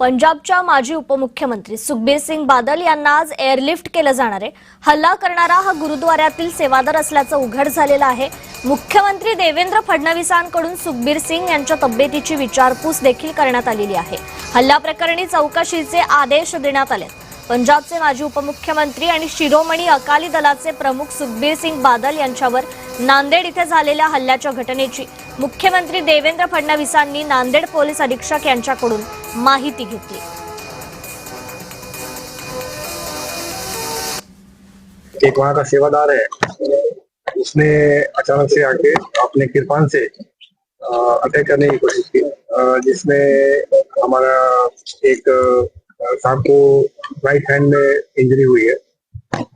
पंजाबच्या माजी उपमुख्यमंत्री सुखबीर सिंग बादल यांना आज एअरलिफ्ट केलं जाणार आहे। हल्ला करणारा हा गुरुद्वारातील सेवादार असल्याचं उघड झालेलं आहे। मुख्यमंत्री देवेंद्र फडणवीसांकडून सुखबीर सिंग यांच्या तब्येतीची विचारपूस देखील करण्यात आलेली आहे। हल्ला प्रकरणी चौकशीचे आदेश देण्यात आले। पंजाबचे माजी उपमुख्यमंत्री आणि शिरोमणी अकाली दलाचे प्रमुख सुखबीर सिंग बादल यांच्यावर नांदेड इथे झालेल्या हल्ल्याच्या घटनेची मुख्यमंत्री देवेंद्र फडणवीसांनी नांदेड पोलीस अधीक्षक यांच्याकडून माहिती घेतली। एक वहाँ का सेवादार है, उसने अचानक से आके अपने किरपान से अटैक करने की कोशिश की, जिसमें हमारा एक साहब को राइट हैंड में इंजरी हुई है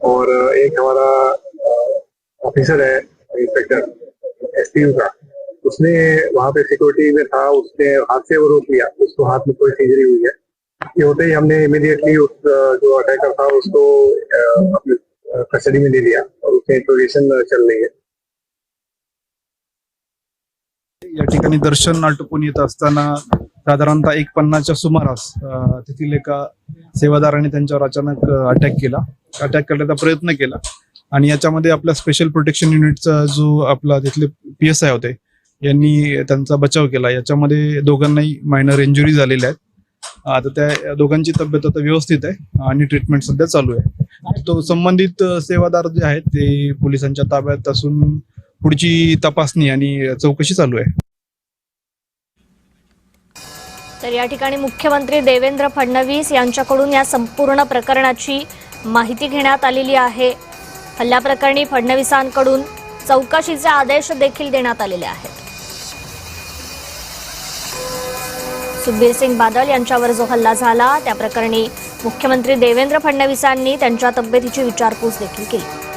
और एक हमारा ऑफिसर है इंस्पेक्टर एसपीयू का, उसने वहाँ पे सिक्योरिटी में था, उसने हाथ से वो रोक लिया, उसको हाथ में थोड़ी इंजरी हुई है। ये होते ही हमने इमीडिएटली उस जो अटैकर था उसको अपने कस्टडी में ले लिया और उसकी इंट्रोगेशन चल रही है। या ठिकाणी दर्शन आटोपून येत असताना साधारणतः 1:50च्या सुमारास तेथील एका सेवादाराने त्यांच्यावर अचानक अटॅक करण्याचा प्रयत्न केला आणि याच्यामध्ये आपल्या स्पेशल प्रोटेक्शन युनिटचा जो आपला तिथले PSI होते यांनी त्यांचा बचाव केला। याच्यामध्ये दोघांनाही मायनर इंजुरी झालेल्या आहेत। आता त्या दोघांची तब्येत आता व्यवस्थित आहे आणि ट्रीटमेंट सध्या चालू आहे। तो संबंधित सेवादार जे आहेत ते पोलिसांच्या ताब्यात असून पुढची तपासणी आणि चौकशी चालू आहे। तर या ठिकाणी मुख्यमंत्री देवेंद्र फडणवीस यांच्याकडून या संपूर्ण प्रकरणाची माहिती घेण्यात आलेली आहे। हल्ल्या प्रकरणी फडणवीसांकडून चौकशीचे आदेश देखील देण्यात आलेले आहेत। सुखबीर सिंग बादल यांच्यावर जो हल्ला झाला त्या प्रकरणी मुख्यमंत्री देवेंद्र फडणवीसांनी त्यांच्या तब्येतीची विचारपूस देखील केली।